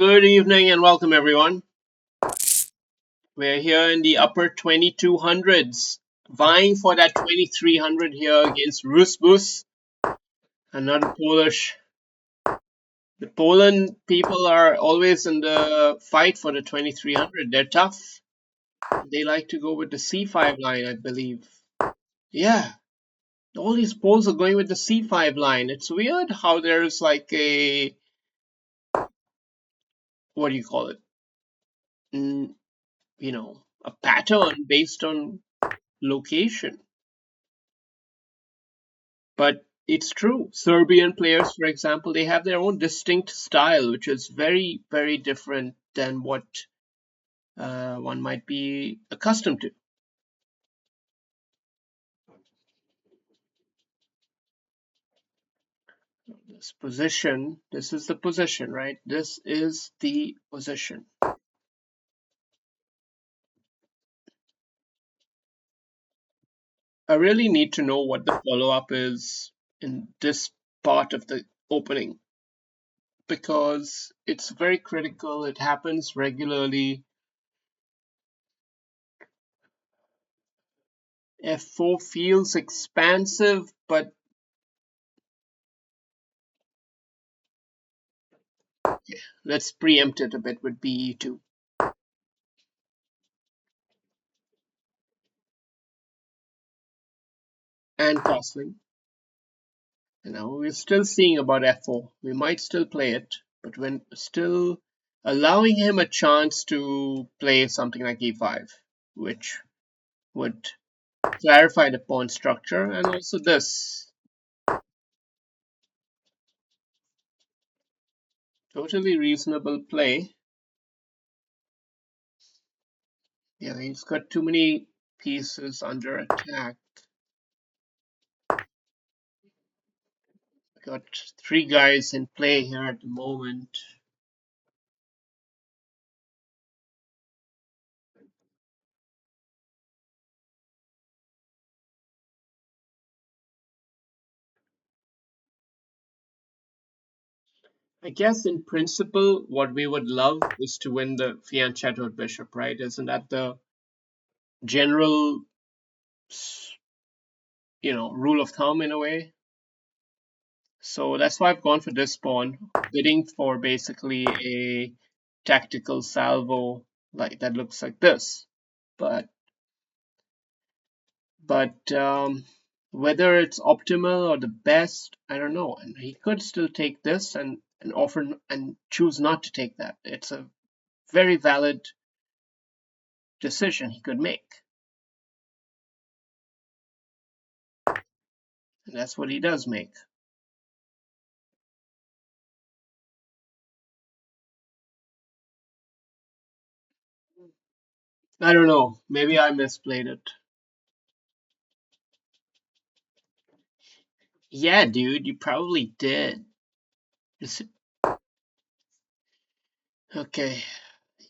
Good evening and welcome, everyone. We're here in the upper 2200s, vying for that 2300 here against Rusbus, another Polish. The Poland people are always in the fight for the 2300. They're tough. They like to go with the C5 line, I believe. Yeah, all these Poles are going with the C5 line. It's weird how there's like a, what do you call it? Mm, a pattern based on location. But it's true. Serbian players, for example, they have their own distinct style, which is very, very different than what one might be accustomed to. This is the position, right? This is the position. I really need to know what the follow up is in this part of the opening because it's very critical. It happens regularly. F4 feels expansive, but let's preempt it a bit with BE2 and castling. We're still seeing about F4. We might still play it, but when still allowing him a chance to play something like E5, which would clarify the pawn structure, and also this. Totally reasonable play. Yeah, he's got too many pieces under attack. Got three guys in play here at the moment. I guess in principle, what we would love is to win the fianchettoed bishop, right? Isn't that the general, rule of thumb in a way? So that's why I've gone for this pawn, bidding for basically a tactical salvo like that looks like this. But but whether it's optimal or the best, I don't know. And he could still take this and offer and choose not to take that. It's a very valid decision he could make. And that's what he does make. I don't know. Maybe I misplayed it. Yeah, dude, you probably did. Okay.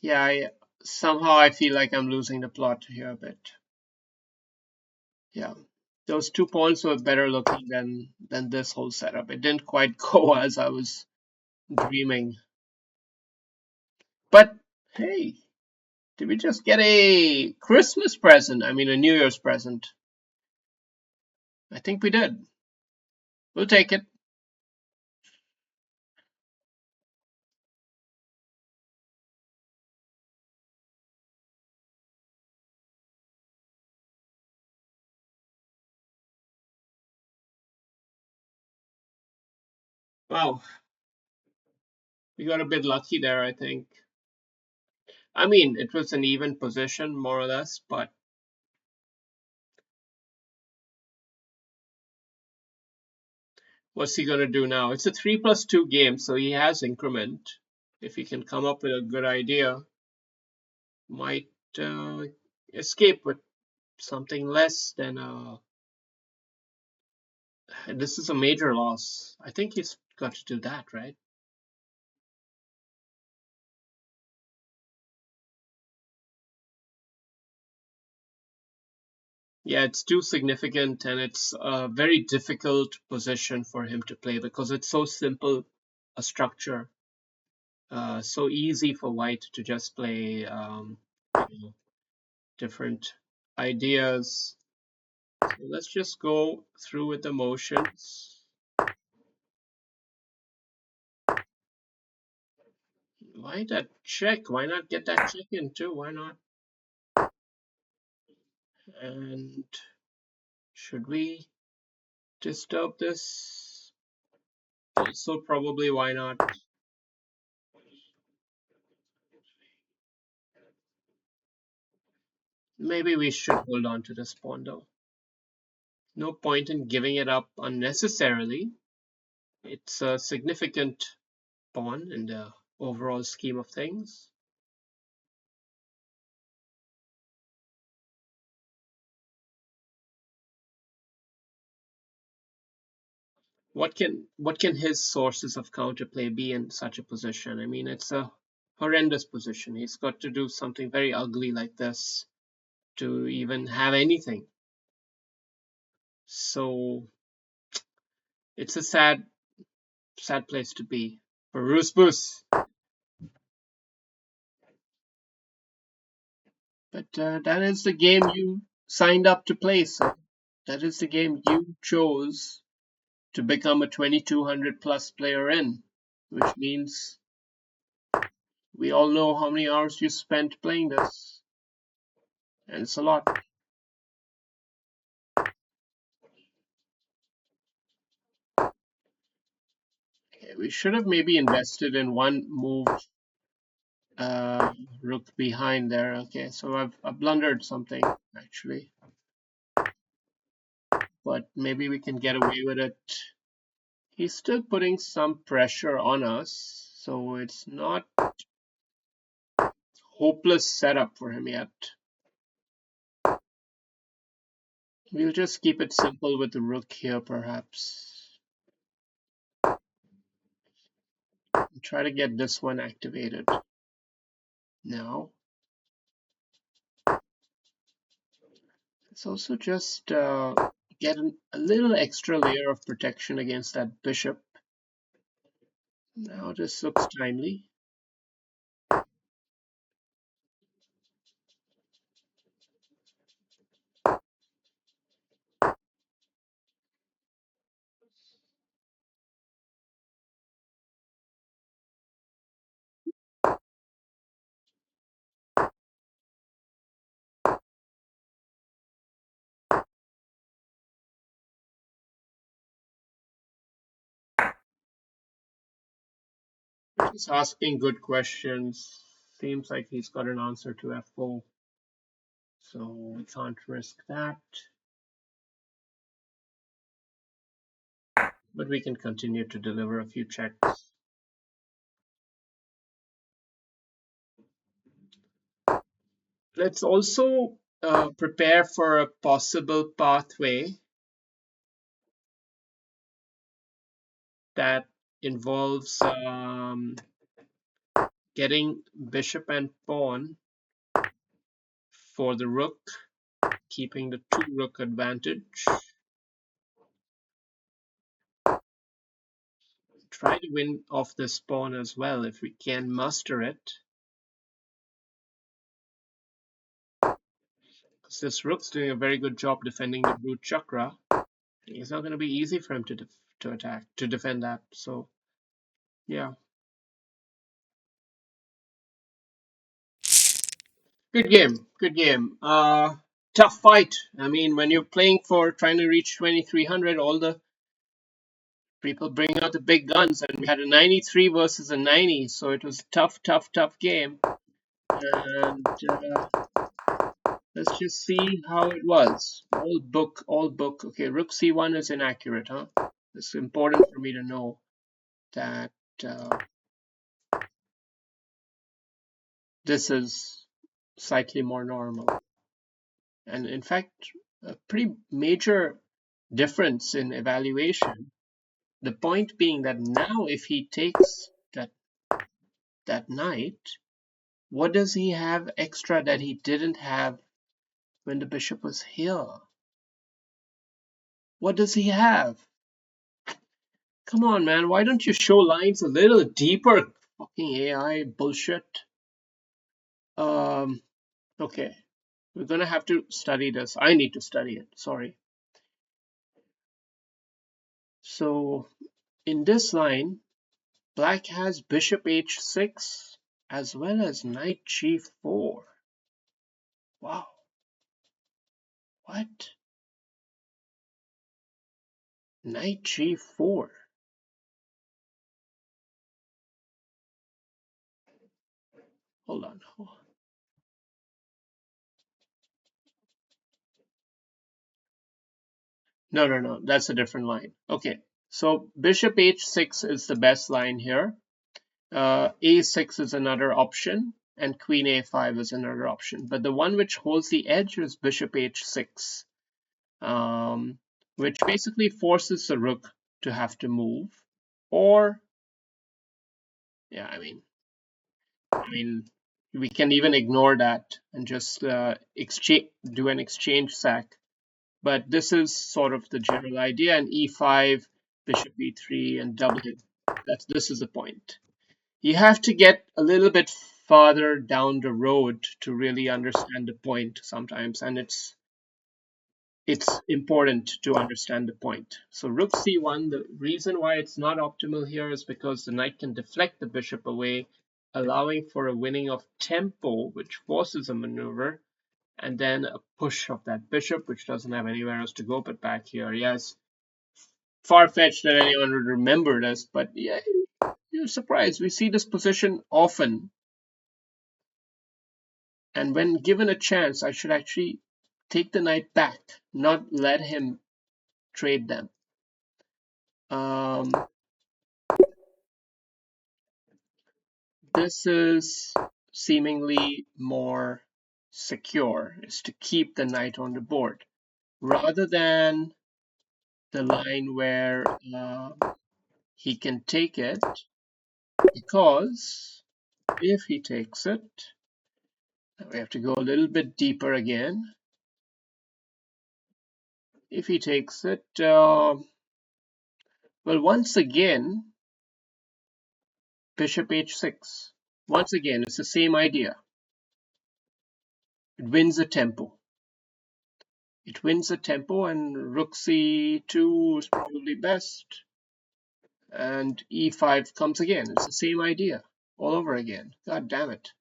Yeah, somehow I feel like I'm losing the plot here a bit. Yeah. Those two pawns were better looking than this whole setup. It didn't quite go as I was dreaming. But hey, did we just get a Christmas present? I mean, a New Year's present. I think we did. We'll take it. Wow, we got a bit lucky there, I think. I mean, it was an even position, more or less, but what's he gonna do now? It's a 3+2 game, so he has increment. If he can come up with a good idea, might escape with something less than a. This is a major loss. I think he's got to do that, right? Yeah, it's too significant and it's a very difficult position for him to play because it's so simple a structure. so easy for white to just play you know, different ideas. So let's just go through with the motions. Why that check? Why not get that check in too? Why not? And should we disturb this? Also, probably why not? Maybe we should hold on to this pawn though. No point in giving it up unnecessarily. It's a significant pawn in the overall scheme of things. What can his sources of counterplay be in such a position? I mean, it's a horrendous position. He's got to do something very ugly like this to even have anything. So it's a sad place to be for Rusbus. But that is the game you signed up to play, so that is the game you chose to become a 2200 plus player in, which means we all know how many hours you spent playing this, and it's a lot. Okay, we should have maybe invested in one move uh, rook behind there. Okay, so I've blundered something actually, but maybe we can get away with it. He's still putting some pressure on us, so it's not hopeless setup for him yet. We'll just keep it simple with the rook here, perhaps. And try to get this one activated. Now, let's also just get a little extra layer of protection against that bishop. Now this looks timely. He's asking good questions. Seems like he's got an answer to f4. So we can't risk that. But we can continue to deliver a few checks. Let's also prepare for a possible pathway that involves getting bishop and pawn for the rook, keeping the two rook advantage. Try to win off this pawn as well if we can muster it. Because this rook's doing a very good job defending the root chakra. It's not going to be easy for him to defend that. So, yeah. Good game. Good game. Tough fight. I mean, when you're playing for trying to reach 2300, all the people bring out the big guns, and we had a 93 versus a 90, so it was a tough game. And let's just see how it was. All book. Okay, rook c1 is inaccurate, huh? It's important for me to know that this is slightly more normal. And in fact, a pretty major difference in evaluation. The point being that now if he takes that knight, what does he have extra that he didn't have when the bishop was here? What does he have? Come on, man. Why don't you show lines a little deeper? Fucking AI bullshit. Okay. We're gonna have to study this. I need to study it. Sorry. So in this line, black has bishop h6 as well as knight g4. Wow. What? Knight g4. Hold on. No. That's a different line. Okay. So bishop h6 is the best line here. A6 is another option, and queen a5 is another option. But the one which holds the edge is bishop h6, which basically forces the rook to have to move. Or, yeah, I mean, we can even ignore that and just do an exchange sack. But this is sort of the general idea. And e5, bishop e3, and double it. This is the point. You have to get a little bit farther down the road to really understand the point sometimes, and it's important to understand the point. So rook c1, the reason why it's not optimal here is because the knight can deflect the bishop away, allowing for a winning of tempo, which forces a maneuver, and then a push of that bishop, which doesn't have anywhere else to go but back here. Yes, far-fetched that anyone would remember this, but yeah, you're surprised. We see this position often. And when given a chance, I should actually take the knight back, not let him trade them. This is seemingly more secure, is to keep the knight on the board, rather than the line where he can take it, because if he takes it, we have to go a little bit deeper again. If he takes it, well, once again, bishop h6. Once again, it's the same idea. It wins the tempo. It wins the tempo, and rook c2 is probably best. And e5 comes again. It's the same idea all over again. God damn it.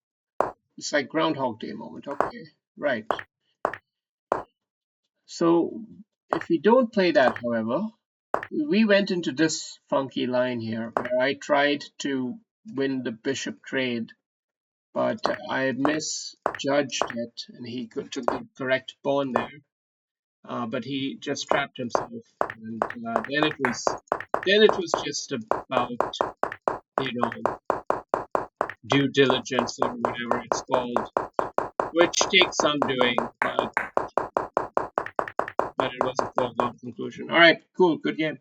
It's like Groundhog Day moment. Okay, right. So if we don't play that, however, we went into this funky line here where I tried to win the bishop trade, but I misjudged it, and he took the correct pawn there. But he just trapped himself, and then it was just about, you know, due diligence or whatever it's called, which takes some doing, but it was a foregone conclusion. All right, cool, good game.